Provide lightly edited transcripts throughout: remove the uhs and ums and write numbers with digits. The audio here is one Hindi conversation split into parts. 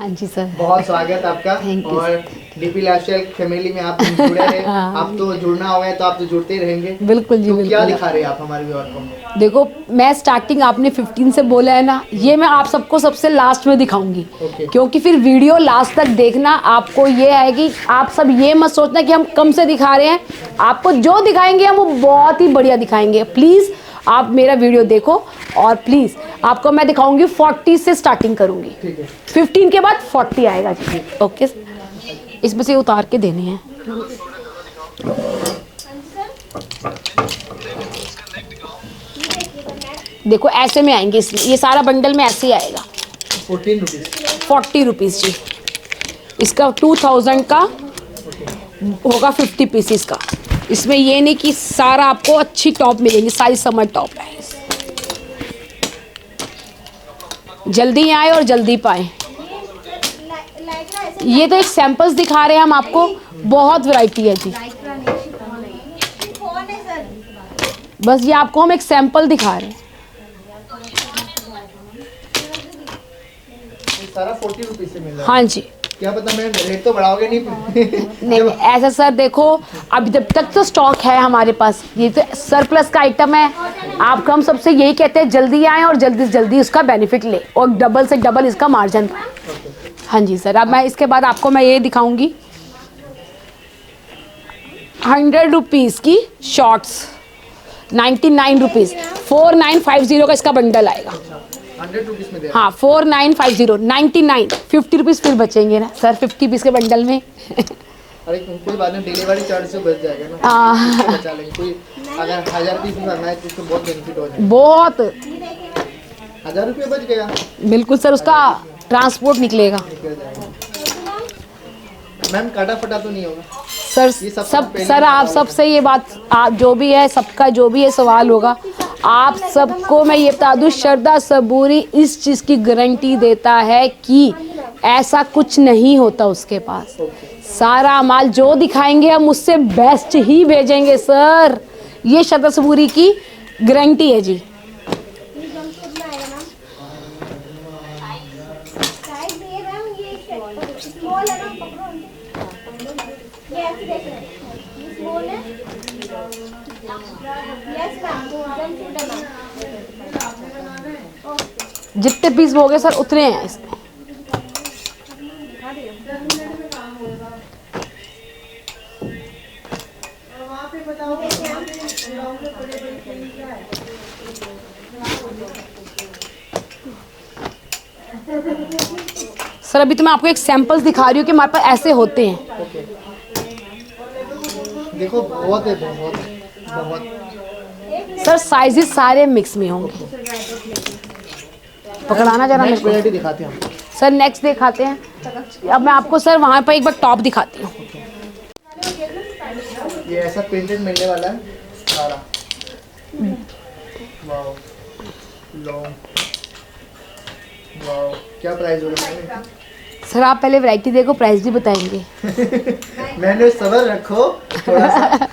हाँ जी सर, बहुत स्वागत आपका। Thank you, और डीपी लाइफस्टाइल फैमिली में आप जुड़े हैं। आप तो जुड़ना होगा तो आप तो जुड़ते ही रहेंगे। बिल्कुल जी, तो बिल्कुल। क्या दिखा रहे हैं आप हमारे व्यूअर को? देखो, मैं स्टार्टिंग आपने 15 से बोला है ना, ये मैं आप सबको सबसे लास्ट में दिखाऊंगी। Okay. क्योंकि फिर वीडियो लास्ट तक देखना, आपको ये आएगी। आप सब ये मत सोचना कि हम कम से दिखा रहे हैं, आपको जो दिखाएंगे हम वो बहुत ही बढ़िया दिखाएंगे। प्लीज़ आप मेरा वीडियो देखो, और प्लीज़ आपको मैं दिखाऊंगी 40 से स्टार्टिंग करूंगी। ठीक है। 15 के बाद 40 आएगा जी। ओके, इसमें से उतार के देने हैं। देखो ऐसे में आएंगे, इसमें ये सारा बंडल में ऐसे ही आएगा। 14 रुपीज़, 40 रुपीज़ जी। इसका 2000 का होगा 50 पीसीस का। इसमें ये नहीं कि सारा आपको अच्छी टॉप मिलेंगी, सारी समर टॉप है। जल्दी आए और जल्दी पाए। ये तो एक सैंपल्स दिखा रहे हैं हम आपको, बहुत वैरायटी है जी। बस ये आपको हम एक सैंपल दिखा रहे हैं। सारा 40 रुपीज़ से मिल रहा है। हाँ जी। क्या पता मैं रेट तो बढ़ाओगे नहीं। नहीं ऐसा सर, देखो अभी जब तक तो स्टॉक है हमारे पास, ये तो सरप्लस का आइटम है। आपको हम सबसे यही कहते हैं, जल्दी आएँ और जल्दी से जल्दी उसका बेनिफिट ले, और डबल से डबल इसका मार्जिन पाए। हाँ जी सर। अब मैं इसके बाद आपको मैं ये दिखाऊंगी 100 रुपीज़ की शॉर्ट्स, 99 रुपीज़, 4950 का इसका बंडल आएगा। 100 रुपीज़ में दे। हाँ 4950, 99, 50 रुपीज़ फिर बचेंगे ना सर 50 पीस के बंडल में। अरे कोई बात नहीं, डिलीवरी चार्ज से बच जाएगा ना। बचा लेंगे। कोई अगर 1000 पीस करना है तो उसको बहुत बेनिफिट हो जाएगा। बहुत 1000 रुपये बच गया। बिल्कुल सर, उसका ट्रांसपोर्ट निकलेगा। निकल जाएगा। मैम काटा फटा तो नहीं होगा? सर ये सब सब पहले सर आप सबसे ये बात, आप जो भी है सबका जो भी है सवाल होगा, आप सबको मैं ये बता दूं, श्रद्धा सबूरी इस चीज़ की गारंटी देता है कि ऐसा कुछ नहीं होता उसके पास। सारा माल जो दिखाएंगे हम उससे बेस्ट ही भेजेंगे सर, ये श्रद्धा सबूरी की गारंटी है जी। जितने पीस हो गए सर उतने हैं इसमें। सर अभी तो मैं आपको एक सैंपल्स दिखा रही हूँ कि हमारे पास ऐसे होते हैं। देखो बहुत है, बहुत बहुत। सर साइजेस सारे मिक्स में होंगे। पकड़ाना जरा मेरे नेक्स्ट को। वैरायटी दिखाते हैं हम। सर नेक्स्ट दिखाते हैं। अब मैं आपको सर वहाँ पर एक बार टॉप दिखाती हूँ। ये ऐसा प्रिंटेड मिलने वाला है सारा। Wow, long, wow. क्या प्राइस हो रहा है? सर आप पहले वैरायटी देखो, प्राइस भी बताएंगे। मैंने सबर रखो थोड़ा सा।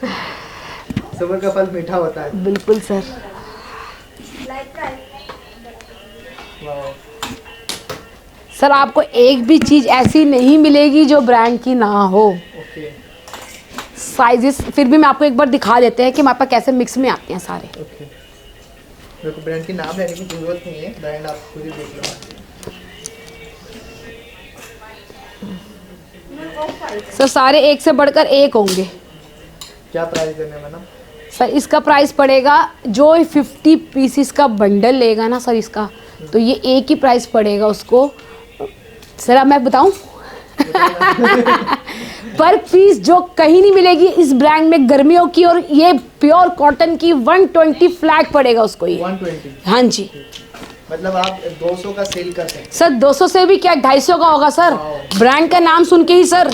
सबर का फल मीठा होता है। बिल्कुल सर। वाओ। सर आपको एक भी चीज़ ऐसी नहीं मिलेगी जो ब्रांड की ना हो। ओके साइजेस फिर भी मैं आपको एक बार दिखा देते हैं कि हमारे पास कैसे मिक्स में आते हैं सारे। ओके। मेरे को ब्रांड के नाम लेने की जरूरत नहीं है, ब्रांड आप खुद ही देख लो। सर सारे एक से बढ़कर एक होंगे। क्या प्राइस देने मैडम? सर इसका प्राइस पड़ेगा, जो 50 पीसीस का बंडल लेगा ना सर इसका, तो ये एक ही प्राइस पड़ेगा उसको। सर अब मैं बताऊं पर पीस जो कहीं नहीं मिलेगी इस ब्रांड में गर्मियों की, और ये प्योर कॉटन की 120 फ्लैट पड़ेगा उसको ये। 120। हाँ जी। मतलब आप 200 का सेल कर सकते हैं। सर 200 से भी क्या 250 का होगा सर, ब्रांड का नाम सुन के ही सर।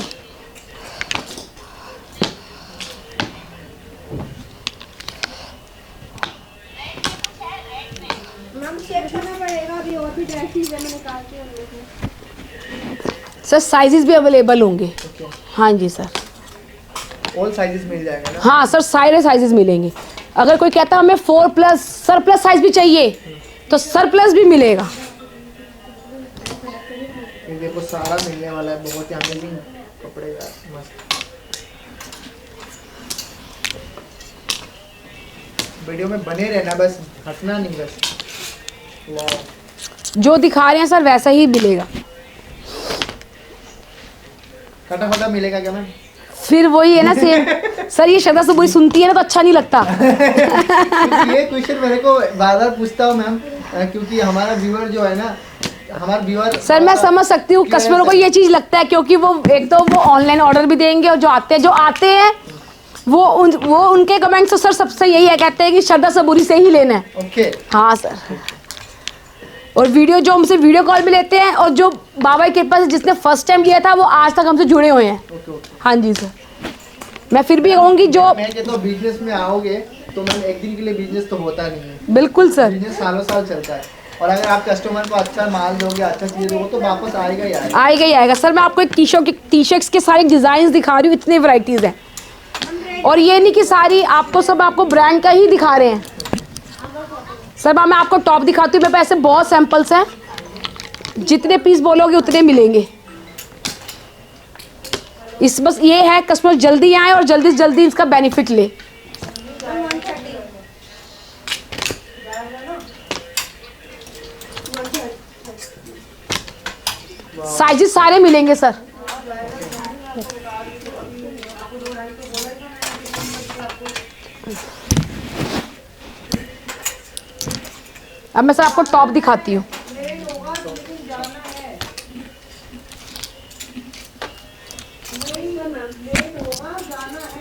सर साइजेस भी अवेलेबल होंगे। हाँ जी सर। ऑल साइजेस मिल जाएगा ना? हाँ सर सारे साइजेस मिलेंगे। अगर कोई कहता है हमें 4+ सरप्लस साइज भी चाहिए तो सरप्लस भी मिलेगा। ये देखो सारा मिलने वाला है, बहुत ही अमेजिंग कपड़े यार, मस्त। वीडियो में बने रहना, बस हटना नहीं बस। वाह, जो दिखा रहे हैं सर वैसा ही मिलेगा। कटा फटा मिलेगा क्या मैम? फिर वही है ना सेम। सर ये श्रद्धा सबूरी सुनती है ना तो अच्छा नहीं लगता। ये क्वेश्चन मेरे को बार बार पूछता हूँ मैम, क्योंकि हमारा व्यूअर जो है ना, हमारा व्यूअर। सर मैं समझ सकती हूँ, कस्टमरों को ये चीज लगता है क्योंकि वो एक तो वो ऑनलाइन ऑर्डर भी देंगे, और जो आते हैं वो उनके कमेंट्स तो सर सबसे यही है, कहते हैं कि श्रद्धा सबूरी से ही लेना है। ओके। हाँ सर। और वीडियो जो हमसे वीडियो कॉल भी लेते हैं, और जो बाबा की कृपा से जिसने फर्स्ट टाइम लिया था वो आज तक हमसे जुड़े हुए हैं। ओके। हाँ जी सर। मैं फिर भी कहूँगी जो मैं कहता हूँ बिजनेस में आओगे तो मैम एक दिन के लिए बिजनेस तो होता नहीं है, बिल्कुल सर, बिजनेस सालों साल चलता है। और अगर आप कस्टमर को अच्छा माल दोगे, अच्छा चीज दोगे तो वापस आएगा ही आएगा। आएगा ही आएगा। सर मैं आपको एक टी शर्ट्स के सारे डिजाइन दिखा रही हूँ, इतने वैरायटीज हैं, और ये नहीं कि सारी आपको सब आपको ब्रांड का ही दिखा रहे हैं। सर मैं आपको टॉप दिखाती हूँ, मेरे पास ऐसे बहुत सैंपल्स हैं, जितने पीस बोलोगे उतने मिलेंगे। इस बस ये है कस्टमर जल्दी आए और जल्दी से जल्दी इसका बेनिफिट ले। साइजेस सारे मिलेंगे सर। अब मैं सर आपको टॉप दिखाती हूँ।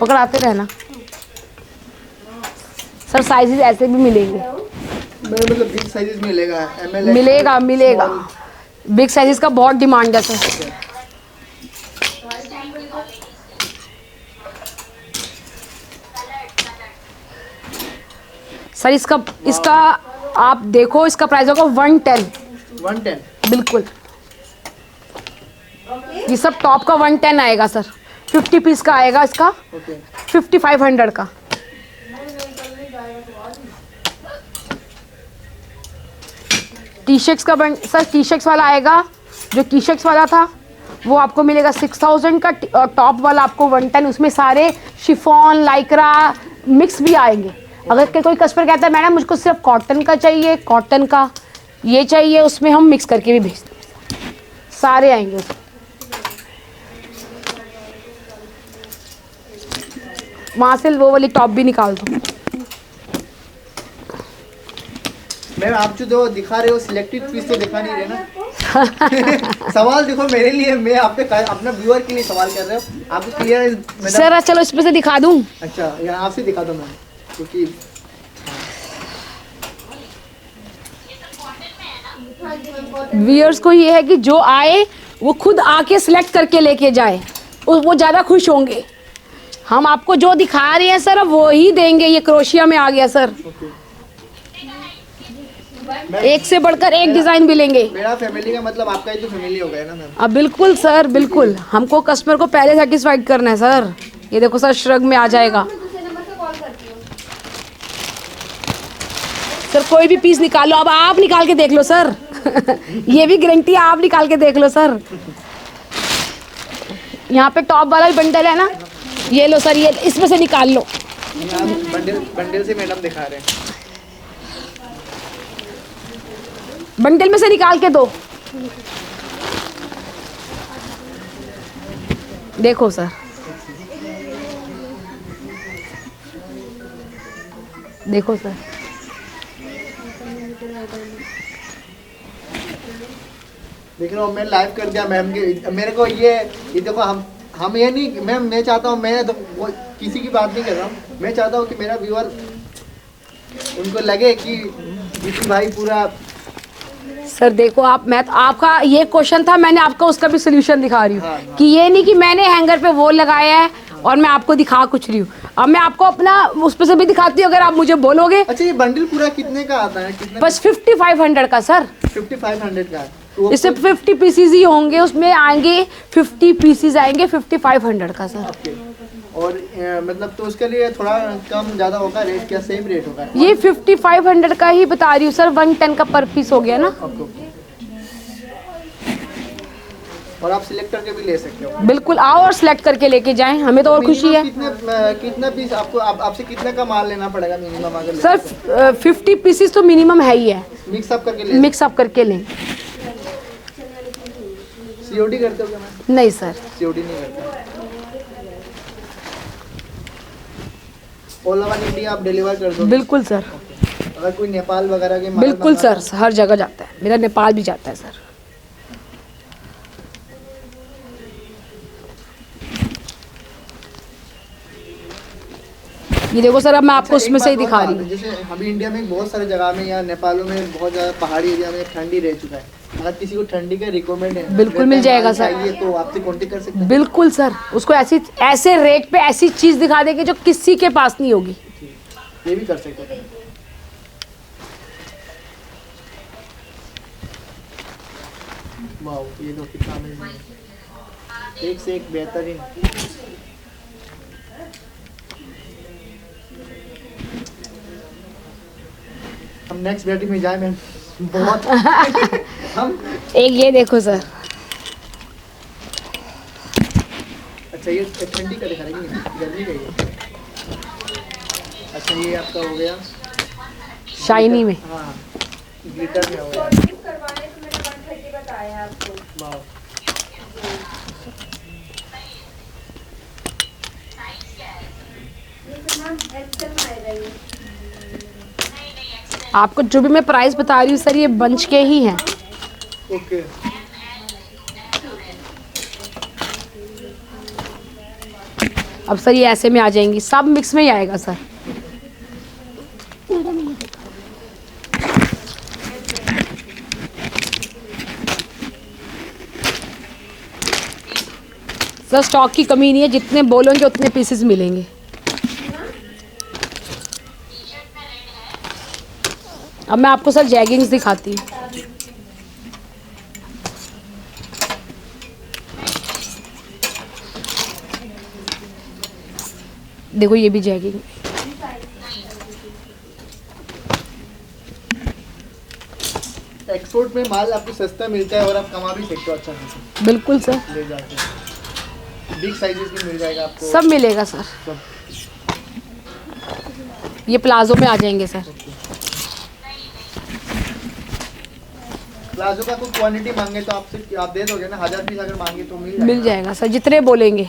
पकड़ाते रहना सर, साइजेस ऐसे भी मिलेंगे। मतलब बिग साइजेस मिलेगा, ML मिलेगा। बिग साइजेस का बहुत डिमांड है सर। सर इसका आप देखो, इसका प्राइस होगा 110। 110 बिल्कुल। ये सब टॉप का 110 आएगा सर। 50 पीस का आएगा इसका। ओके। 5500 का। टी शर्ट्स का सर टी शर्ट्स वाला आएगा, जो टी शर्ट्स वाला था वो आपको मिलेगा 6000 का, और टॉप वाला आपको 110। उसमें सारे शिफॉन लाइक्रा मिक्स भी आएंगे। अगर कोई कस्टमर कहता है मैडम मुझको सिर्फ कॉटन का चाहिए, कॉटन का ये चाहिए, उसमें हम मिक्स करके भी भेजते हैं, सारे आएंगे उसमें। वहाँ से वो वाली टॉप भी निकाल दो। मैम आप जो दिखा रहे हो सिलेक्टेड पीस तो दिखा नहीं रहे ना। सवाल देखो मेरे लिए, मैं अपना व्यूअर के लिए सवाल कर रहे हो, आपको क्लियर है सर? चलो इसमें से दिखा दूं। अच्छा यहाँ आपसे दिखा दो मैम, क्योंकि व्यूअर्स को ये है कि जो आए वो खुद आके सिलेक्ट करके लेके जाए, वो ज़्यादा खुश होंगे। हम आपको जो दिखा रहे हैं सर वो ही देंगे। ये क्रोशिया में आ गया सर, एक से बढ़कर एक डिजाइन मिलेंगे। मेरा फैमिली का मतलब आपका ही तो फैमिली हो गया ना मैम। अब बिल्कुल सर, बिल्कुल। हमको कस्टमर को पहले सेटिस्फाइड करना है सर। ये देखो सर, श्रग में आ जाएगा सर। कोई भी पीस निकालो, अब आप निकाल के देख लो सर। ये भी गारंटी, आप निकाल के देख लो सर। यहाँ पे टॉप वाला भी बंडल है ना, ये लो सर, ये इसमें से निकाल लो। बंडल से मैडम दिखा रहे हैं, बंडल में से निकाल के दो। देखो सर, देखो सर, देख रहे हो मैं लाइव कर दिया मैम के। मेरे को ये देखो, हम ये नहीं मैम, मैं चाहता हूँ, मैं तो वो किसी की बात नहीं कर रहा हूँ, मैं चाहता हूँ कि मेरा व्यूअर उनको लगे कि विष्णु भाई पूरा। सर देखो आप, मैं तो आपका ये क्वेश्चन था, मैंने आपका उसका भी सोल्यूशन दिखा रही हूँ। हाँ। कि ये नहीं कि मैंने हैंगर पे वो लगाया है और मैं आपको दिखा कुछ रही हूँ। अब मैं आपको अपना उस पर से भी दिखाती हूँ, अगर आप मुझे बोलोगे। अच्छा ये बंडल पूरा कितने का आता है? कितने? बस 5500 का सर। 5500 का। इससे 50 पीसीज ही होंगे, उसमें आएंगे 50 पीसीज आएंगे 5500 का सर। और मतलब तो उसके लिए थोड़ा कम ज़्यादा होगा रेट, क्या सेम रेट होगा? ये 5500 का ही बता रही हूँ सर। 110 का पर पीस हो गया ना। और आप सिलेक्ट करके भी ले सकते हो। बिल्कुल, आओ और सिलेक्ट करके लेके जाएं, हमें तो और खुशी है। कितना पीस आपको आपसे कितने का माल लेना पड़ेगा मिनिमम अगर सर 50 पीसेस तो मिनिमम है ही है, मिक्सअप करके मिक्सअप करके लें। सीओडी करते हो क्या मैम? नहीं सर, सीओडी नहीं करते। ऑल ओवर इंडिया आप डिलीवर कर दो? बिल्कुल सर, अगर कोई नेपाल वगैरह के माल बिल्कुल मंगाता सर, हर जगह जाता है, मेरा नेपाल भी जाता है सर। ये देखो सर, अब मैं आपको अच्छा, उसमें एक से ही बात दिखा और रही बात हूँ। है, जैसे अभी इंडिया में बहुत सारे जगह में या नेपालों में बहुत ज़्यादा पहाड़ी एरिया में ठंडी रह चुका है, अगर किसी को ठंडी का रिकमेंड है बिल्कुल मिल जाएगा सर। चाहिए तो आपसे कॉन्टेक्ट कर सकते हैं? बिल्कुल सर, उसको ऐसी ऐसे रेट पे ऐसी चीज दिखा देंगे जो किसी के पास नहीं होगी। ये भी कर सकते हैं। वाओ, ये तो कितना अमेजिंग है, एक से एक बेहतरीन। हम नेक्स्ट वेराइटी में जाए मैम, बहुत हम एक ये देखो सर, अच्छा ये ठंडी का दिखा रही है, गर्मी का ये। अच्छा ये आपका हो गया शाइनी में। हाँ, ग्लिटर में हो गया। करवाने तो मैंने 130 बताया आपको। वाओ, ये कितना एक्सेल में आएगा ये? आपको जो भी मैं प्राइस बता रही हूँ सर, ये बंच के ही हैं। ओके। अब सर ये ऐसे में आ जाएंगी, सब मिक्स में ही आएगा सर। सर स्टॉक की कमी नहीं है, जितने बोलोगे उतने पीसेस मिलेंगे। अब मैं आपको सर जैगिंग्स दिखाती हूँ। देखो ये भी जैगिंग, एक्सपोर्ट में माल आपको सस्ता मिलता है और आप कमा भी सकते हो अच्छा खासा बिल्कुल सर, ले जाके। बिग साइजेस भी मिल जाएगा आपको सब मिलेगा सर। सब। ये प्लाजो में आ जाएंगे सर। प्लाजो का कोई क्वांटिटी मांगे तो आपसे आप दे दोगे ना, 1000 पीस अगर मांगे तो मिल जाएगा सर, जितने बोलेंगे।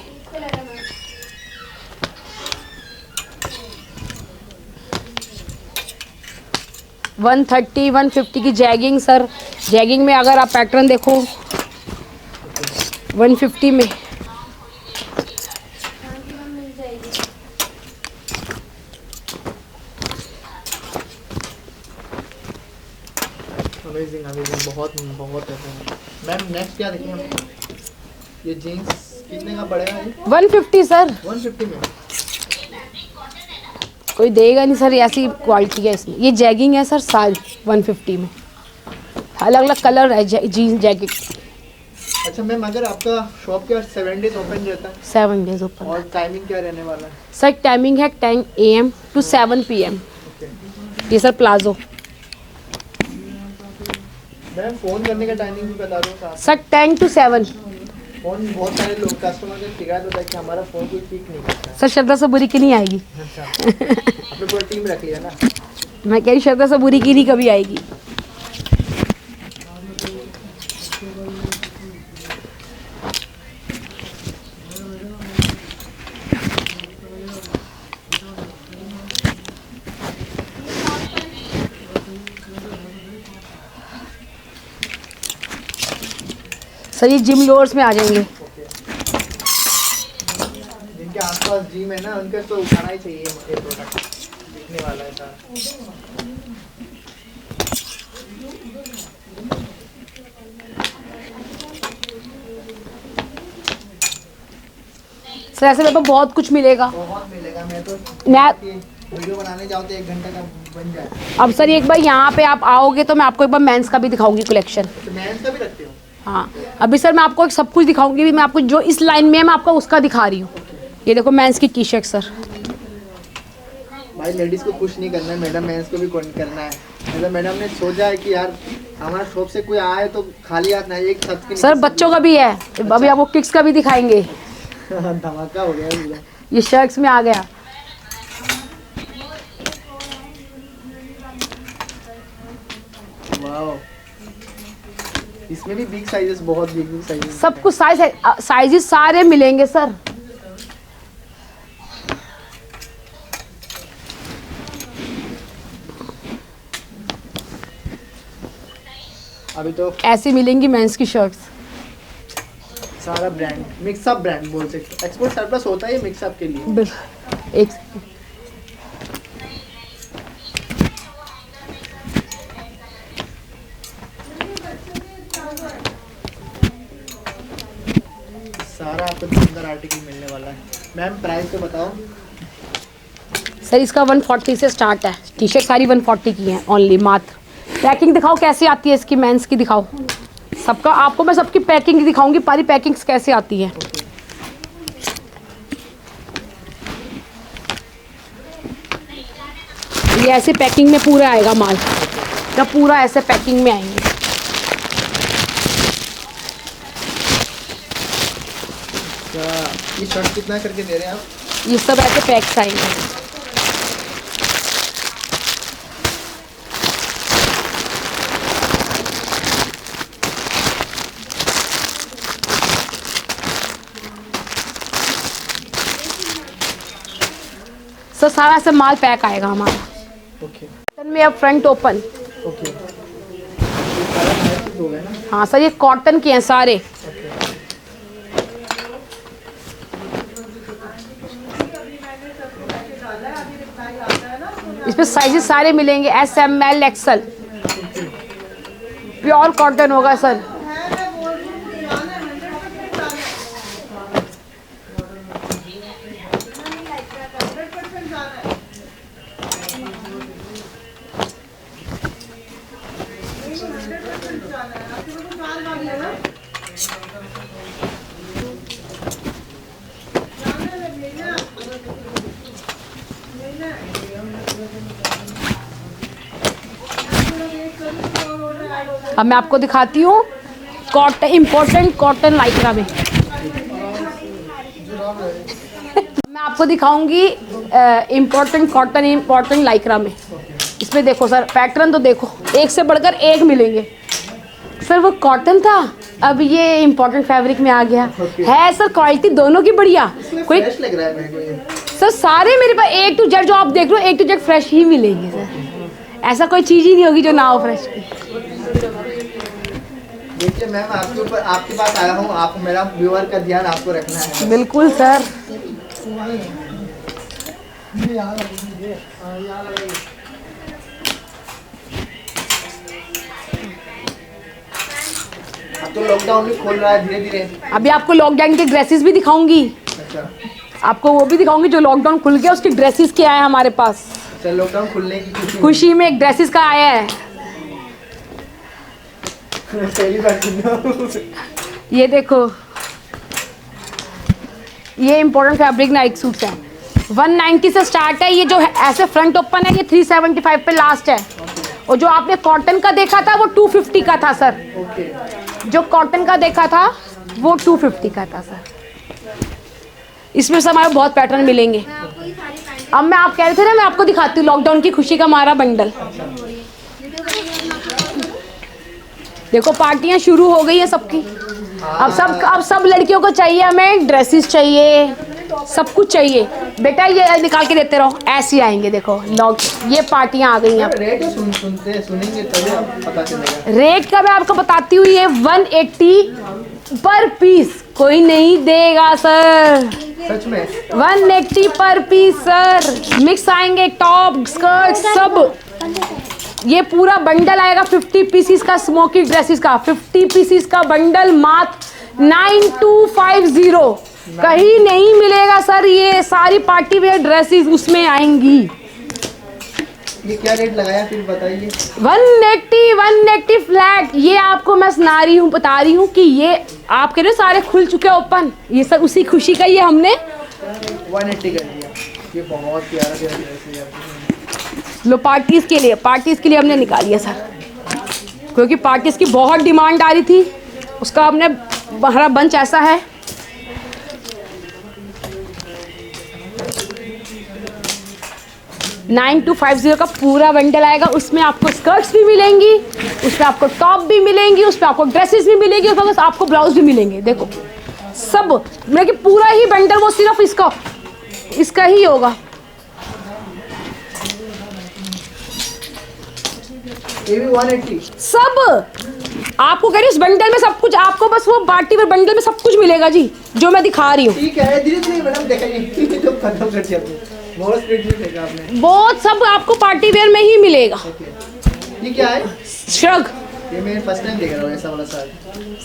वन 130 150 की जैगिंग सर। जैगिंग में अगर आप पैटर्न देखो 150 में। मिल जाएगी। अमेजिंग अमेजिंग, बहुत बहुत है मैम। नेक्स्ट क्या देखें हम? ये जीन्स कितने का पड़ेगा ये? 150 सर। 150 में। कोई देगा नहीं सर, ऐसी क्वालिटी है इसमें। ये जैगिंग है सर, साल 150 में। अलग अलग कलर है जीन्स जैकेट। अच्छा मैम, अगर आपका शॉप क्या 7 डेज ओपन रहता है 7 डेज ऊपर। और टाइमिंग क्या रहने वाला है? सर टाइमिंग है 10 AM to 7 PM। ओके ये सर प्लाजो। मैम, फ़ोन करने का टाइमिंग भी बता दो साथ। Sir 10 to 7। फ़ोन बहुत सारे लोग कस्टमर का शिकायत होता है कि हमारा फ़ोन कोई पिक नहीं करता है। सर श्रद्धा से बुरी की नहीं आएगी। अच्छा, आपने पूरा टीम रख लिया ना? मैं कह रही श्रद्धा से बुरी की नहीं कभी आएगी। सर ये जिम लोअर्स में आ जाएंगे। जिनके आसपास जिम है ना, उनके तो उठाना ही चाहिए ये प्रोडक्ट, दिखने वाला है सारा। सर ऐसे मेरे को बहुत कुछ मिलेगा। बहुत मिलेगा। मैं तो मैं वीडियो बनाने जाओ तो 1 घंटे का बन जाए। अब सर एक बार यहाँ पे आप आओगे तो मैं आपको एक बार मेंस का भी दिखाऊंगी कलेक्शन। तो मेंस का भी रखते हो? हाँ, अभी सर मैं आपको सब कुछ दिखाऊंगी भी। मैं आपको जो इस लाइन में है मैं आपको उसका दिखा रही हूँ। ये देखो मेंस की टी शर्ट सर। भाई लेडीज़ को खुश नहीं करना है मैडम, मेंस को भी करना है। मतलब मैडम ने सोचा है कि यार हमारा शॉप से कोई आए तो खाली हाथ नहीं, एक छत के सर बच्चों का भी है, अभी आपको किड्स का भी दिखाएंगे। धमाका हो गया पूरा। ये शर्ट्स में आ गया। वाओ, इसमें भी बिग साइजेस, बहुत बिग साइजेस। सब कुछ साइजेस सारे मिलेंगे सर। अभी तो ऐसी मिलेंगी मेंस की शर्ट्स। सारा ब्रांड, मिक्सअप ब्रांड बोल सकते। एक्सपोर्ट सरप्लस होता है मिक्सअप के लिए। एक सारा आपको सुंदर आर्टिकल मिलने वाला है। मैम प्राइस तो बताओ। सर इसका 140 से स्टार्ट है। टी शर्ट सारी 140 की हैं ओनली, मात्र। पैकिंग दिखाओ कैसी आती है इसकी, मेंस की दिखाओ। सबका आपको मैं सबकी पैकिंग दिखाऊंगी, सारी पैकिंग्स कैसे आती है। ये ऐसे पैकिंग में पूरा आएगा माल, जब पूरा ऐसे पैकिंग में आएंगे। ये शर्ट कितना करके दे रहे हैं आप? ये सब ऐसे पैक्स आएंगे। सर सारा ऐसे माल पैक आएगा हमारा। ओके में अब फ्रंट ओपन। ओके, ये सारा पैकेज हो गया ना? हाँ सर ये कॉटन के हैं सारे। इसमें साइजेस सारे मिलेंगे, S M L XL. Pure cotton होगा सर। अब मैं आपको दिखाती हूँ कॉटन, इम्पोर्टेंट कॉटन लाइक्रा में। मैं आपको दिखाऊंगी इम्पोर्टेंट कॉटन, इम्पोर्टेंट लाइक्रा में। इसमें देखो सर पैटर्न तो देखो, एक से बढ़कर एक मिलेंगे। सर वो कॉटन था, अब ये इम्पोर्टेंट फैब्रिक में आ गया है। सर क्वालिटी दोनों की बढ़िया। कोई फ्रेश लग रहा है मेरे को ये। सर सारे मेरे पास A to Z जो आप देख रहे हो, A to Z फ्रेश ही मिलेंगे सर। ऐसा कोई चीज़ ही नहीं होगी जो ना हो फ्रेश की। देखिए मैम, आपके ऊपर, आपके पास आया हूँ, आप मेरा व्यूअर का ध्यान आपको रखना है। बिल्कुल सर। अब तो लॉकडाउन भी खोल रहा है धीरे धीरे। अभी आपको लॉकडाउन के ड्रेसेस भी दिखाऊंगी। अच्छा, आपको वो भी दिखाऊंगी जो लॉकडाउन खुल गया उसके ड्रेसेस क्या है हमारे पास। अच्छा, लॉकडाउन खुलने की खुशी में एक ड्रेसेस का आया है। पहली बार सुन रहा हूँ। ये देखो, ये इम्पोर्टेंट फैब्रिक नाइट सूट्स हैं। 190 से स्टार्ट है। ये जो है ऐसे फ्रंट ओपन है, ये 375 पे लास्ट है। और जो आपने कॉटन का देखा था वो 250 का था सर। ओके, जो कॉटन का देखा था वो 250 का था सर। इसमें से हमारे बहुत पैटर्न मिलेंगे। अब मैं आप कह रहे थे ना, मैं आपको दिखाती हूँ लॉकडाउन की खुशी का हमारा बंडल। देखो पार्टियां शुरू हो गई है सबकी। अब सब लड़कियों को चाहिए, हमें ड्रेसेस चाहिए, सब कुछ चाहिए। बेटा ये निकाल के देते रहो, ऐसे आएंगे। देखो ये पार्टियां आ गई हैं। रेट सुनेंगे तभी पता चलेगा। रेट का मैं आपको बताती हूँ, ये 180 पर पीस। कोई नहीं देगा सर, सच में 180 पर पीस सर। मिक्स आएंगे, टॉप स्कर्ट सब। ये पूरा बंडल आएगा 50 पीसीस का, स्मोकी ड्रेसेस का 50 पीसीस का बंडल, मात्र 9250। कहीं नहीं मिलेगा सर। ये सारी पार्टी वेयर ड्रेसेस उसमें आएंगी। ये क्या रेट लगाया फिर बताइए। 180 फ्लैट। ये आपको मैं सुना रही हूँ, बता रही हूँ कि ये आप कह रहे हो सारे खुल चुके ओपन। ये सब उसी खुशी का ये हमने 180 कर दिया। ये बहुत प्यारा ड्रेस है। लो पार्टीज के लिए हमने निकाली है सर। क्योंकि पार्टीज की बहुत डिमांड आ रही थी। उसका हमने हमारा बंच ऐसा है। नाइन 250 का पूरा बंडल आएगा। उसमें आपको स्कर्ट्स भी मिलेंगी, उसमें आपको टॉप भी मिलेंगी, उसमें आपको ड्रेसेस भी मिलेंगी, उसमें बस आपको ब्लाउज भी मिलेंगे। देखो सब मतलब कि पूरा ही बंडल वो सिर्फ इसका ही होगा। ये भी 180। सब आपको कह रही हूँ उस बंडल में सब कुछ आपको, बस वो पार्टी वेयर बंडल में सब कुछ मिलेगा जी, जो मैं दिखा रही हूँ। ठीक है, धीरे धीरे मैडम देखेंगे तो खत्म कर दिया आपने, बहुत स्पीड में देखा आपने। बहुत सब आपको पार्टी वेयर में ही मिलेगा। ये क्या है? श्रग। ये मैं फर्स्ट टाइम देख रहा हूँ ऐसा वाला शर्ट।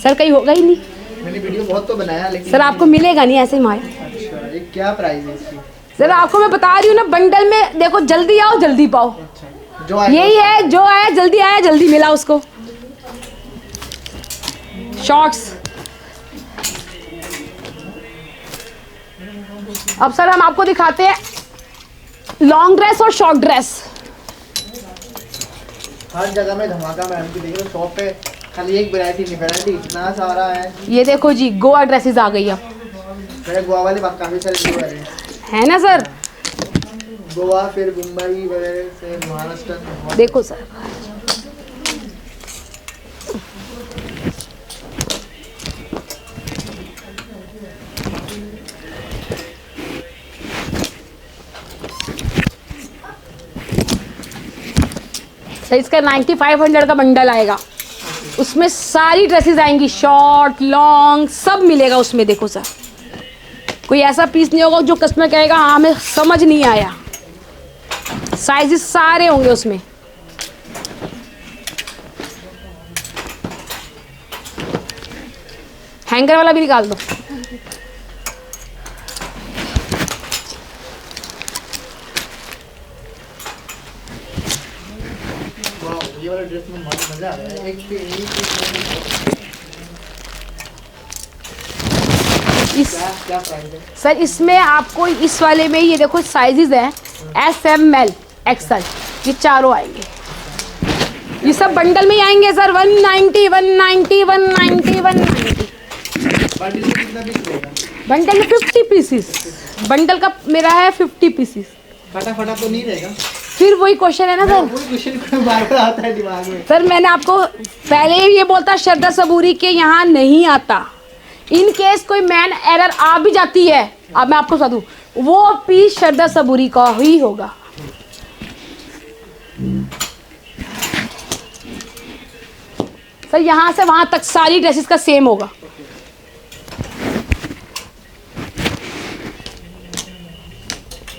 सर कहीं होगा ही नहीं मैंने वीडियो बहुत तो बनाया लेकिन सर, आपको मिलेगा नहीं ऐसे ही माया। अच्छा, ये क्या प्राइस है इसकी? सर आपको मैं बता रही हूँ ना, बंडल में देखो, जल्दी आओ जल्दी पाओ। अच्छा, जो आया यही है, जो आया जल्दी मिला उसको। शॉर्ट्स। अब सर हम आपको दिखाते हैं लॉन्ग ड्रेस और शॉर्ट ड्रेस। हर जगह में धमाका मैडम की। देखिए शॉप पे खाली एक वैरायटी नहीं, वैरायटी इतना सारा है। ये देखो जी, गोवा ड्रेसेस आ गई अब। मेरे गोवा वाले काफी सारे गोवा है ना सर? गोवा फिर मुंबई वगैरह से महाराष्ट्र। देखो सर, तो इसका 9500 का बंडल आएगा। उसमें सारी ड्रेसेस आएंगी, शॉर्ट लॉन्ग सब मिलेगा उसमें। देखो सर, कोई ऐसा पीस नहीं होगा जो कस्टमर कहेगा हाँ हमें समझ नहीं आया। साइजेस सारे होंगे उसमें। हैंगर वाला भी निकाल दो। ये वाला ड्रेस में मजा आ रहा है। एक इस क्या प्राइस है? सर इसमें आपको इस वाले में ये देखो साइजेस हैं, SML XL, ये चारों आएंगे। ये सब बंडल में ही आएंगे सर। 190 190 190 190। बंडल में कितना पीस रहेगा? बंडल में 50 पीसीस। बंडल का मेरा है 50 पीसीस। फटा तो नहीं रहेगा? फिर वही क्वेश्चन है ना सर। वही क्वेश्चन बार बार आता है दिमाग में। सर मैंने आपको पहले ही ये बोलता, श्रद्धा सबूरी के यहाँ नहीं आता। इन केस कोई मैन एरर आ भी जाती है, अब मैं आपको बता दूं, वो पीस श्रद्धा सबूरी का ही होगा। सर यहाँ से वहां तक सारी ड्रेसेस का सेम होगा।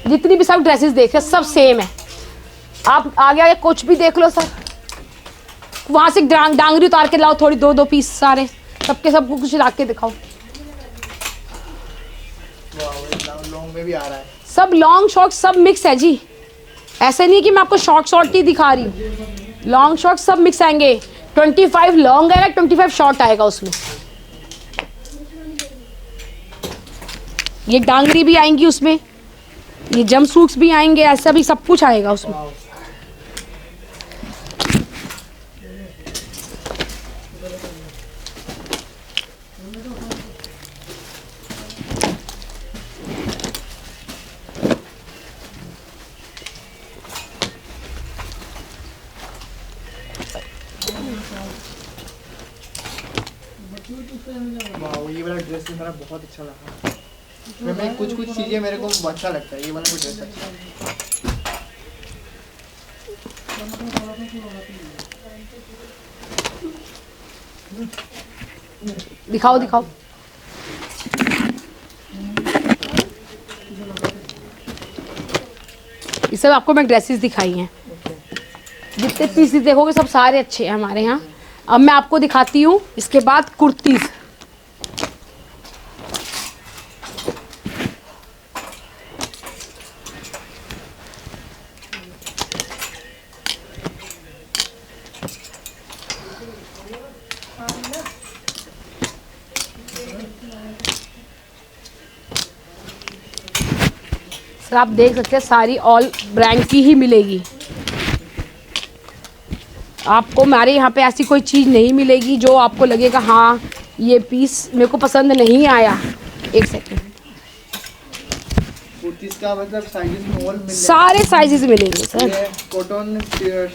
जितनी भी सब ड्रेसेस देख रहे सब सेम है। आप आगे आगे कुछ भी देख लो सर, वहां से डांगरी उतार के लाओ थोड़ी, दो पीस सारे सबके सब कुछ ला के दिखाओ। लॉन्ग में भी आ रहा है। सब लॉन्ग शॉर्ट सब मिक्स है जी। ऐसे नहीं कि मैं आपको शॉर्ट ही दिखा रही हूँ, लॉन्ग शॉर्ट सब मिक्स आएंगे। 25 लॉन्ग आएगा, 25 शॉर्ट आएगा उसमें। ये डांगरी भी आएंगी उसमें, ये जंप सूट्स भी आएंगे, ऐसा भी सब कुछ आएगा उसमें। वाह, ये वाला ड्रेस मेरा बहुत अच्छा लगा। मैं कुछ चीजें मेरे को अच्छा लगता है। ये वाला ड्रेस अच्छा है। दिखाओ। ये सब आपको मैं ड्रेसेस दिखाई हैं। जितने पीसेस देखोगे सब सारे अच्छे हैं हमारे यहाँ। अब मैं आपको दिखाती हूँ इसके बाद कुर्तीज़। सर आप देख सकते हैं सारी ऑल ब्रांड की ही मिलेगी। आपको हमारे यहाँ पे ऐसी कोई चीज़ नहीं मिलेगी जो आपको लगेगा हाँ ये पीस मेरे को पसंद नहीं आया। एक सेकेंड, कुर्तीस का मतलब साइजेस में ऑल मिल सारे साइजेस मिलेंगे सर। ये कॉटन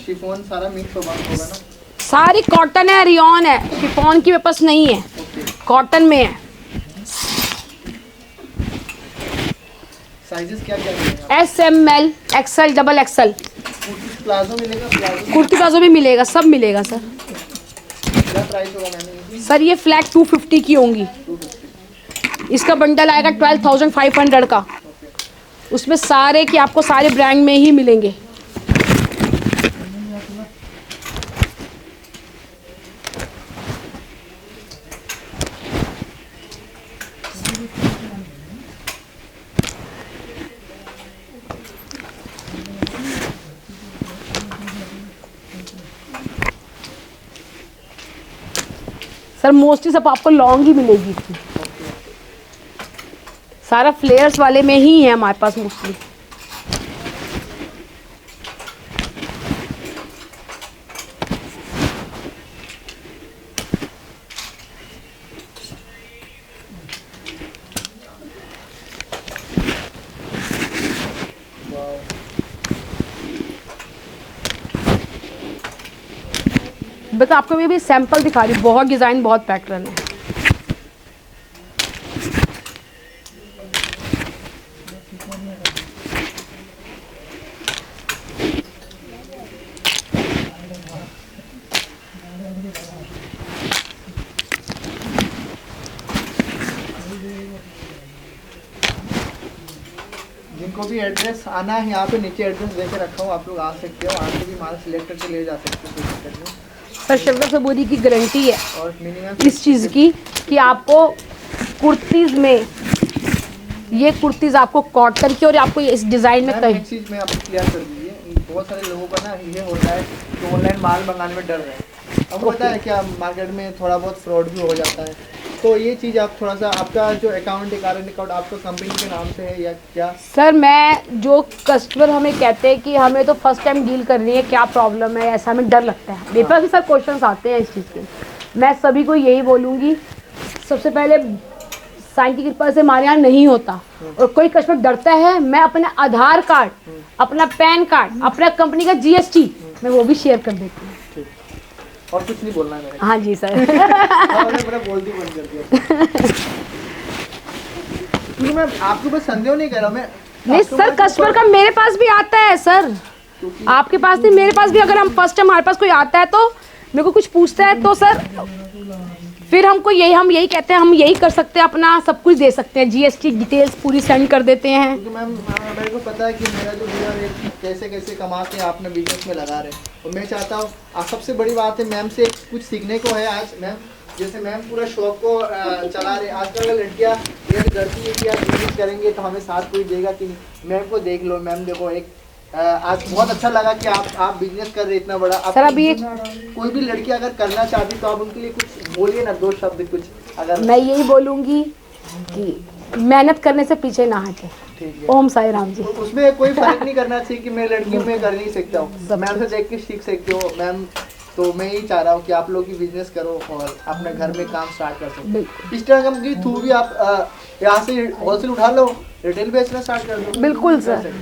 शिफॉन सारा मिक्स होगा ना? सारी कॉटन है, रियॉन है, शिफॉन की मेरे पास नहीं है, कॉटन में है। साइजेस क्या क्या मिलेगा? SML, XL, XXL, kurtis palazzo मिलेगा? प्लाजो कुर्ती प्लाजो भी मिलेगा, सब मिलेगा सर। क्या प्राइस होगा मैम? सर ये फ्लैट 250 की होंगी। इसका बंडल आएगा 12,500 का। उसमें सारे कि आपको सारे ब्रांड में ही मिलेंगे। सर मोस्टली सब आपको लॉन्ग ही मिलेगी इसकी। सारा फ्लेयर्स वाले में ही है हमारे पास मोस्टली। बस आपको मैं भी सैंपल दिखा रही हूँ, बहुत डिज़ाइन बहुत पैटर्न है। जिनको भी एड्रेस आना है यहाँ पे नीचे एड्रेस देके रखा हूँ, आप लोग आ सकते हो, आके भी माल सिलेक्ट करके ले जा सकते हो, कोई दिक्कत नहीं। सर शरदा सबूरी की गारंटी है और मिनिमम इस चीज़ की कि आपको कुर्तीज़ में ये कुर्तीज़ आपको कॉटन की और आपको इस डिज़ाइन में मैम कहीं एक चीज़ मैं आपको क्लियर कर दीजिए, बहुत सारे लोगों का ना ये होता है कि ऑनलाइन माल मंगाने में डर रहे हैं। आपको पता है क्या मार्केट में थोड़ा बहुत फ्रॉड भी हो जाता है, तो ये चीज़ आप थोड़ा सा आपका जो अकाउंट है करंट अकाउंट आपका कंपनी के नाम से है या क्या? सर मैं जो कस्टमर हमें कहते हैं कि हमें तो फर्स्ट टाइम डील करनी है, क्या प्रॉब्लम है, ऐसा हमें डर लगता है। मेरे पास भी सर क्वेश्चंस आते हैं इस चीज़ के। मैं सभी को यही बोलूँगी, सबसे पहले साईं की कृपा से हमारे यहाँ नहीं होता और कोई कस्टमर डरता है, मैं अपना आधार कार्ड, अपना पैन कार्ड, अपना कंपनी का GST मैं वो भी शेयर कर देती हूँ। और कुछ नहीं बोलना है मेरे हाँ जी सर। मैंने बोलती बंद कर दिया क्योंकि मैं आपको बस संदेह नहीं कर रहा, मैं नहीं सर, कस्टमर का मेरे पास भी आता है सर, आपके पास नहीं मेरे पास भी। अगर हम फर्स्ट टाइम हमारे पास कोई आता है तो मेरे को कुछ पूछता है तो सर फिर हम यही कहते हैं, हम यही कर सकते हैं, अपना सब कुछ दे सकते हैं, GST डिटेल्स पूरी सेंड कर देते हैं। क्योंकि मैम मेरे को पता है कि मेरा जो भैया है कैसे कैसे कमा के आपने बिजनेस में लगा रहे हैं, और मैं चाहता हूँ सबसे बड़ी बात है मैम से कुछ सीखने को है आज। मैम जैसे मैम पूरा शॉप को चला रहे, आजकल लड़कियाँ ये डरती है कि आप बिजनेस करेंगे तो हमें साथ कोई देगा कि नहीं। मैम को देख लो, मैम देखो एक आज बहुत अच्छा लगा कि आप बिजनेस कर रहे इतना बड़ा। सर अभी कोई भी लड़की अगर करना चाहती तो आप उनके लिए कुछ बोलिए ना, 2 शब्द कुछ। अगर मैं यही बोलूँगी कि मेहनत करने से पीछे ना हटे। ठीक है, ओम साई राम जी। उसमें कोई फर्क नहीं करना चाहिए कि मैं लड़की में कर नहीं सकता हूँ, मैम से देख के सीख सकते हो मैम। तो मैं यही चाह रहा हूँ कि आप लोग ही बिजनेस करो और अपने घर में काम स्टार्ट कर सको। इंस्टाग्राम के थ्रू भी आप यहाँ से होलसेल उठा लो, रिटेल बेचना स्टार्ट कर दो। बिल्कुल सर,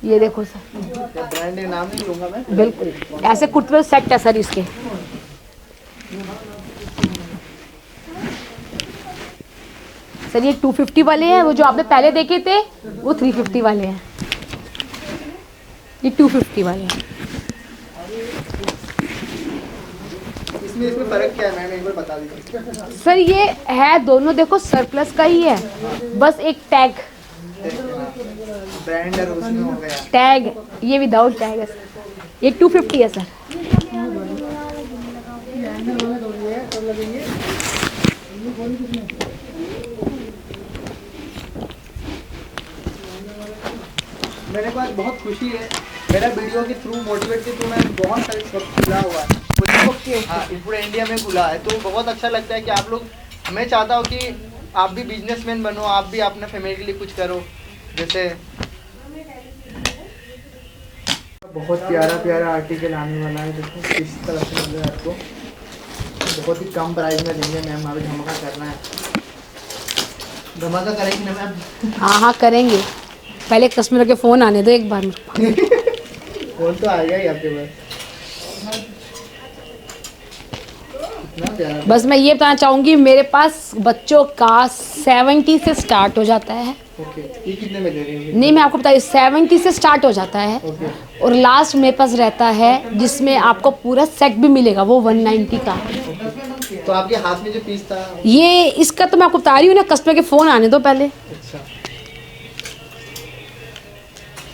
ये देखो सर, ब्रांड नाम नहीं लूँगा मैं। बिल्कुल ऐसे कुर्ते सेट है सर इसके। सर ये 250 वाले हैं, वो जो आपने पहले देखे थे वो 350 वाले हैं, ये 250 वाले हैं। इसमें फर्क क्या है मैम, एक बार बता दीजिए। सर ये है दोनों देखो सरप्लस का ही है, बस एक टैग ब्रांड और उसमें हो गया टैग, ये विदाउट टैग है सर, ये 250 है सर। मेरे को आज बहुत खुशी है, मेरा वीडियो के थ्रू मोटिवेट के थ्रू मैं बहुत सारे शॉप खुला हुआ है पूरे इंडिया में खुला है, तो बहुत अच्छा लगता है कि आप लोग, मैं चाहता हूँ कि आप भी बिजनेसमैन बनो, आप भी अपने फैमिली के लिए कुछ करो। जैसे बहुत प्यारा प्यारा आर्टिकल आने वाला है, देखो इस तरफ से मिल रहा है आपको, बहुत ही कम प्राइस में देंगे मैम। अभी धमाका करना है, धमाका करेंगे ना मैम? हाँ हाँ करेंगे, पहले कस्टमर के फ़ोन आने दो एक बार मेरे को। फोन तो आएगा ही आपके पास। कितना प्यारा। बस मैं ये बताना चाहूँगी, मेरे पास बच्चों का 70 से स्टार्ट हो जाता है। ओके, ये कितने में दे रही है? नहीं मैं आपको बताइए, 70 से स्टार्ट हो जाता है ओके, और लास्ट मेरे पास रहता है जिसमें आपको पूरा सेट भी मिलेगा, वो 190 का। तो आपके हाथ में जो पीस था? ये इसका तो मैं आपको बता रही हूँ ना, कस्टमर के फ़ोन आने दो पहले। अच्छा,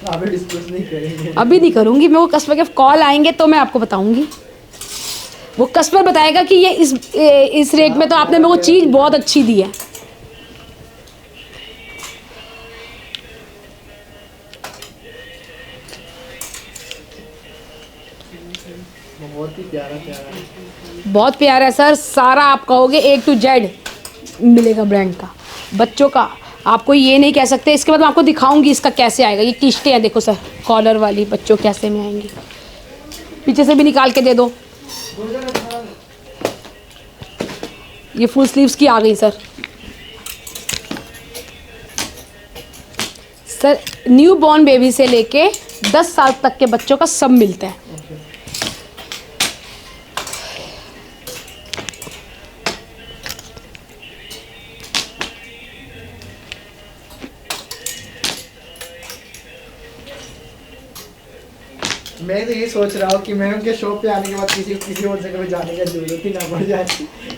अभी डिस्कस नहीं करेंगे। अभी नहीं करूँगी मैं, वो कस्टमर के कॉल आएंगे तो मैं आपको बताऊँगी। वो कस्टमर बताएगा कि ये इस रेट में तो आपने मेरे को चीज़ बहुत अच्छी दी है। बहुत ही प्यारा प्यारा है। बहुत प्यारा है सर, सारा आप कहोगे A to Z मिलेगा ब्रांड का। बच्चों का आपको ये नहीं कह सकते। इसके बाद मैं आपको दिखाऊंगी इसका कैसे आएगा। ये टिश्ते हैं, देखो सर कॉलर वाली, बच्चों कैसे में आएंगी। पीछे से भी निकाल के दे दो। ये फुल स्लीव्स की आ गई sir. Sir new born baby से लेके 10 साल तक के बच्चों का सब मिलता है। मैं तो ये सोच रहा हूँ कि मैं उनके शॉप पे आने के बाद किसी और जगह पे जाने का जरूरत ही ना पड़ जाए।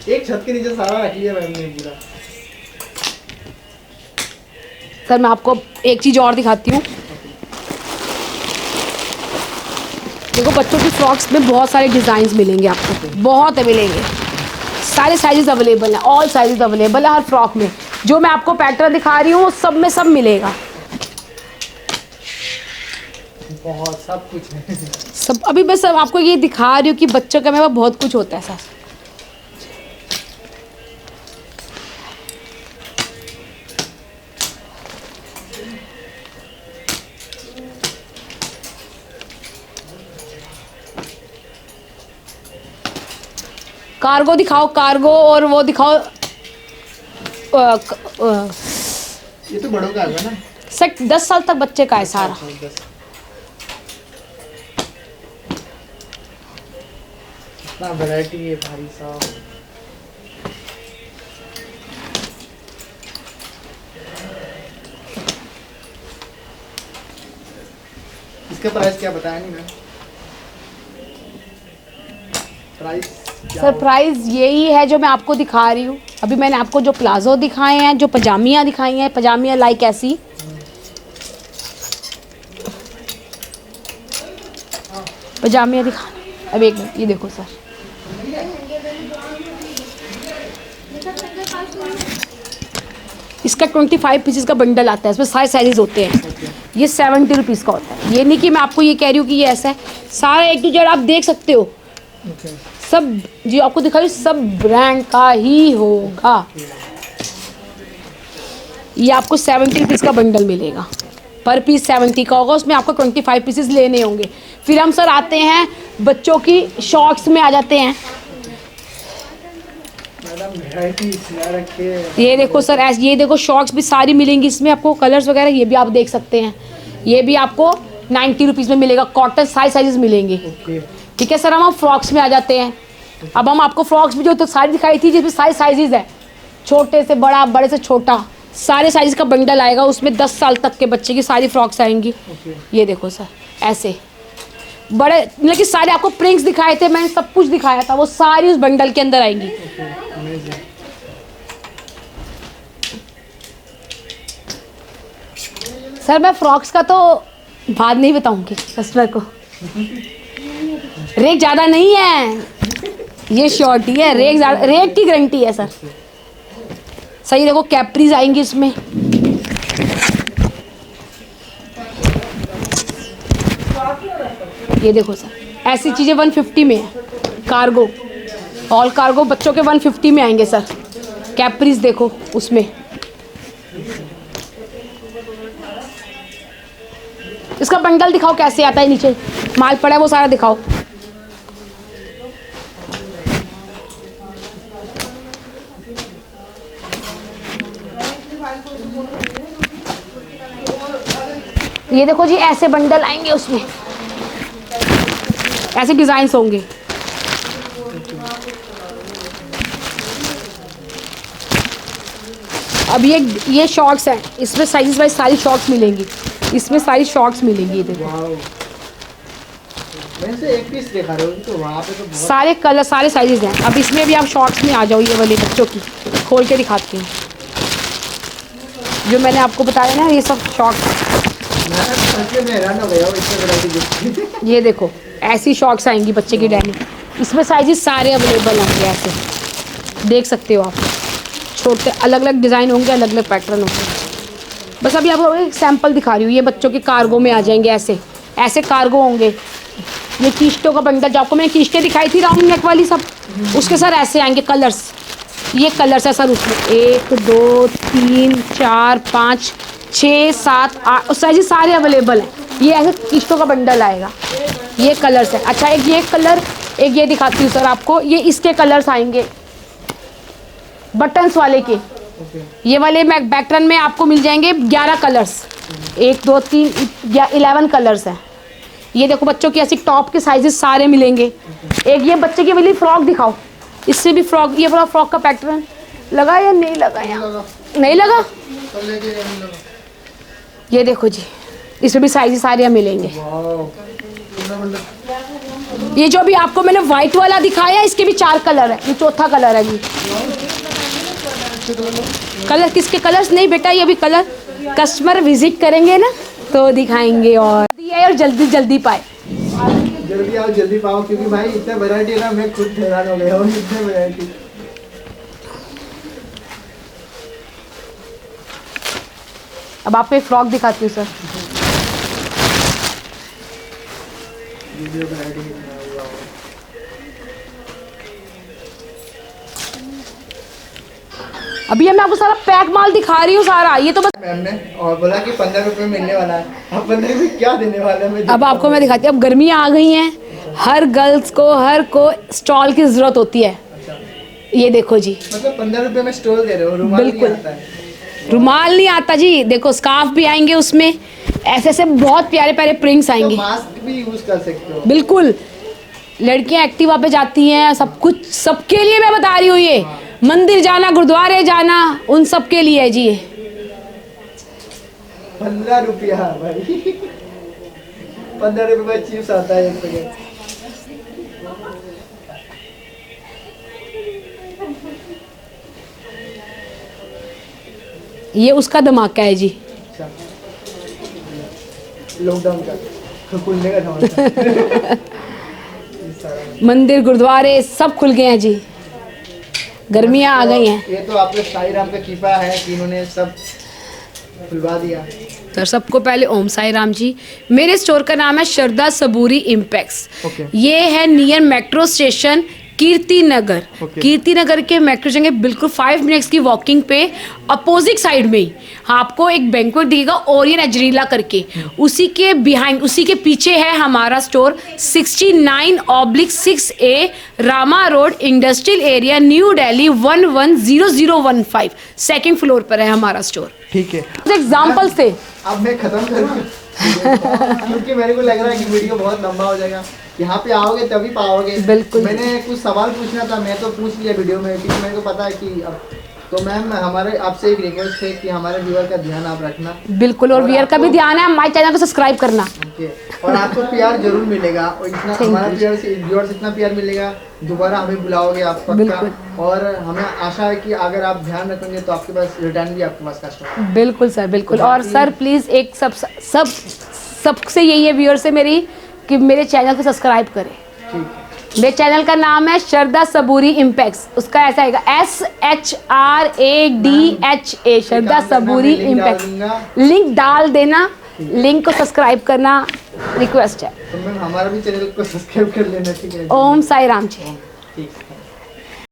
एक छत के नीचे सारा रख लिया मैम ने पूरा। सर मैं आपको एक चीज़ और दिखाती हूँ। देखो बच्चों की फ्रॉक्स में बहुत सारे डिज़ाइंस मिलेंगे आपको, बहुत मिलेंगे। सारे साइजेस अवेलेबल हैं, ऑल साइजेस अवेलेबल है हर फ्रॉक में। जो मैं आपको पैटर्न दिखा रही हूँ सब में सब मिलेगा, बहुत सब कुछ है। सब। अभी बस अब आपको ये दिखा रही हूँ कि बच्चों का में बहुत कुछ होता है सर। कार्गो दिखाओ, कार्गो, और वो दिखाओ ये तो बड़ों का है ना? सर 10 साल तक बच्चे का है सारा। इतना वैरायटी है भाई साहब। इसका प्राइस क्या बताया नहीं मैम? प्राइस सर प्राइस यही है जो मैं आपको दिखा रही हूँ। अभी मैंने आपको जो प्लाजो दिखाए हैं, जो पजामियाँ दिखाई हैं, पजामियाँ लाइक ऐसी, पजामियाँ दिखा। अब एक मिनट, ये देखो सर, इसका 25 पीसेस का बंडल आता है। इसमें सारे साइजेस होते हैं। ये 70 रुपीज़ का होता है। ये नहीं कि मैं आपको ये कह रही हूँ कि ये ऐसा है, सारा A to Z आप देख सकते हो। सब जो आपको दिखाई सब ब्रांड का ही होगा। ये आपको 70 रुपीज़ का बंडल मिलेगा, पर पीस 70 का होगा। उसमें आपको 25 पीसेस लेने होंगे। फिर हम सर आते हैं बच्चों की शॉर्ट्स में आ जाते हैं। मैडम वैरायटी इतना रखे। ये देखो सर, ऐसे ये देखो शॉर्ट्स भी सारी मिलेंगी इसमें आपको, कलर्स वगैरह ये भी आप देख सकते हैं। ये भी आपको 90 रुपीज़ में मिलेगा। कॉटन साइजेस मिलेंगे। ओके, ठीक है सर, हम फ्रॉक्स में आ जाते हैं। अब हम आपको फ्रॉक्स भी जो तो सारी दिखाई थी जिसमें सारे साइजेस है, छोटे से बड़ा, बड़े से छोटा, सारे साइज का बंडल आएगा। उसमें 10 साल तक के बच्चे की सारी फ्रॉक्स आएंगी। ये देखो सर, ऐसे बड़े, मतलब कि सारे आपको प्रिंट्स दिखाए थे, मैंने सब कुछ दिखाया था, वो सारी उस बंडल के अंदर आएंगी। सर मैं फ्रॉक्स का तो बाद नहीं बताऊंगी कस्टमर को। रेट ज़्यादा नहीं है, ये शॉर्ट ही है। रेट की गारंटी है सर। सही देखो, कैप्रीज आएंगी इसमें। ये देखो सर, ऐसी चीज़ें 150 में है। कार्गो, ऑल कार्गो बच्चों के 150 में आएंगे सर। कैप्रीज देखो उसमें। इसका बंडल दिखाओ कैसे आता है नीचे। माल पड़ा है वो सारा दिखाओ। ये देखो जी, ऐसे बंडल आएंगे, उसमें ऐसे डिजाइन्स होंगे। अब ये शॉर्ट्स हैं, इसमें साइज वाइज सारी शॉर्ट्स मिलेंगी, इसमें सारी शॉर्ट्स मिलेंगी। ये देखो वैसे एक पीस दिखा रहे हो तो वहाँ पे तो बहुत सारे कलर सारे साइजेस हैं। अब इसमें भी आप शॉर्ट्स में आ जाओ, ये वाले बच्चों की खोल के दिखाती हूँ। जो मैंने आपको बताया ना, ये सब शॉर्ट्स। मैं हैरान हो गया हूँ इतने वैरायटी। ये देखो ऐसी शॉर्ट्स आएंगी बच्चे की डेनिम, इसमें साइजेस सारे अवेलेबल होंगे, ऐसे देख सकते हो आप। छोटे अलग अलग डिज़ाइन होंगे, अलग अलग पैटर्न होंगे। बस अभी आपको एक सैंपल दिखा रही हूँ। ये बच्चों के कार्गो में आ जाएंगे, ऐसे ऐसे कार्गो होंगे। ये कीस्टों का बंडल, जो आपको मैंने कीस्टें दिखाई थी राउंड नेक वाली सब, उसके सर ऐसे आएंगे कलर्स। ये कलर्स है सर उसमें 1 2 3 4 5 6 7 8 साइज सारे अवेलेबल हैं। ये ऐसे कीस्टों का बंडल आएगा, ये कलर्स है। अच्छा एक ये कलर, एक ये दिखाती हूँ सर आपको। ये इसके कलर्स आएंगे बटन्स वाले के। ये वाले पैटर्न में आपको मिल जाएंगे 11 कलर्स, 1 2 3 11 कलर्स हैं। ये देखो बच्चों की ऐसी टॉप के साइजेस सारे मिलेंगे। एक ये बच्चे की वाली फ्रॉक दिखाओ, इससे भी फ्रॉक, ये वाला फ्रॉक का पैटर्न लगा या नहीं लगा? यहाँ नहीं लगा। ये देखो जी, इसमें भी साइजेस सारे मिलेंगे। ये जो भी आपको मैंने व्हाइट वाला दिखाया, इसके भी 4 कलर है, ये चौथा कलर है। ये कलर किसके कलर्स नहीं बेटा, ये भी कलर कस्टमर विजिट करेंगे ना तो दिखाएंगे। और जल्दी जल्दी पाए, जल्दी आओ जल्दी पाओ, क्योंकि भाई इतना वैरायटी है ना, मैं खुद हैरान हो गया हूँ इतने वैरायटी। अब आपको एक फ्रॉक दिखाती हूँ सर। अभी मैं आपको सारा पैक माल दिखा रही हूँ सारा। ये तो बस मैम ने और बोला कि 15 रुपए मिलने वाला है। अब 15 में क्या देने वाला है? अब आपको मैं दिखाती हूँ। अब गर्मियाँ आ गई हैं, हर गर्ल्स को हर को स्टॉल की ज़रूरत होती है। ये देखो जी, मतलब 15 रुपए में स्टॉल दे रहे हो, रुमाल नहीं आता है? रुमाल नहीं आता जी। देखो स्कार्फ भी आएंगे उसमें, ऐसे ऐसे बहुत प्यारे प्यारे प्रिंट्स आएंगे। तो मास्क भी यूज कर सकते हो। बिल्कुल, लड़कियां एक्टिवा पे जाती हैं, सब कुछ सबके लिए मैं बता रही हूँ। ये मंदिर जाना, गुरुद्वारे जाना, उन सब के लिए है जी। ये 15 रुपया भाई, 15 रुपये में चिप्स आता है एक पैकेट। ये उसका धमाका है जी। अच्छा, लॉकडाउन का खुलने का धमाका। मंदिर गुरुद्वारे सब खुल गए हैं जी, गर्मियाँ आ गई हैं। ये तो आपके साईं राम का कृपा है कि इन्होंने सब खुलवा दिया। तो सबको पहले ओम साई राम जी। मेरे स्टोर का नाम है श्रद्धा सबूरी इम्पैक्स। ओके। ये है near metro station Kirti Nagar. Okay. Kirti Nagar के मेट्रो स्टेशन के बिल्कुल 5 मिनट्स की वॉकिंग पे अपोजिट साइड में ही आपको एक बैंक्वेट दिखेगा, ओरियन अजरीला करके। उसी के बिहाइंड, उसी के पीछे है हमारा store 69/6A Rama road, industrial area, new Delhi 110015। Second floor पर है हमारा स्टोर। ठीक है, एग्जाम्पल से अब मैं खत्म करूँ क्योंकि मेरे को लग रहा है कि वीडियो बहुत लंबा हो जाएगा। यहाँ पे आओगे तभी पाओगे। बिल्कुल। मैंने कुछ सवाल पूछना था, मैं तो पूछ लिया वीडियो में, क्योंकि मेरे को पता है कि अब तो मैम हमारे आपसे एक रिक्वेस्ट है कि हमारे व्यूअर का ध्यान आप रखना। बिल्कुल, और व्यूअर का भी ध्यान है, हमारे चैनल को सब्सक्राइब करना। ओके, और आपको प्यार जरूर मिलेगा, और इतना हमारा प्यार से व्यूअर्स इतना प्यार मिलेगा, दोबारा हमें बुलाओगे आप पक्का। और हमें आशा है कि अगर आप ध्यान रखेंगे तो आपके पास रिटर्न भी आपके पास कस्टमर। बिल्कुल सर, बिल्कुल। और सर प्लीज़ एक सबसे यही है व्यूअर से मेरी कि मेरे चैनल को सब्सक्राइब करें। ठीक है। मेरे चैनल का नाम है श्रद्धा सबूरी इम्पैक्स। उसका ऐसा आएगा SHRADHA, श्रद्धा सबूरी इम्पैक्स। लिंक डाल देना, लिंक को सब्सक्राइब करना रिक्वेस्ट है। तो मैम हमारा भी चैनल को सब्सक्राइब कर लेना। ठीक है, ओम साई राम जी। ठीक।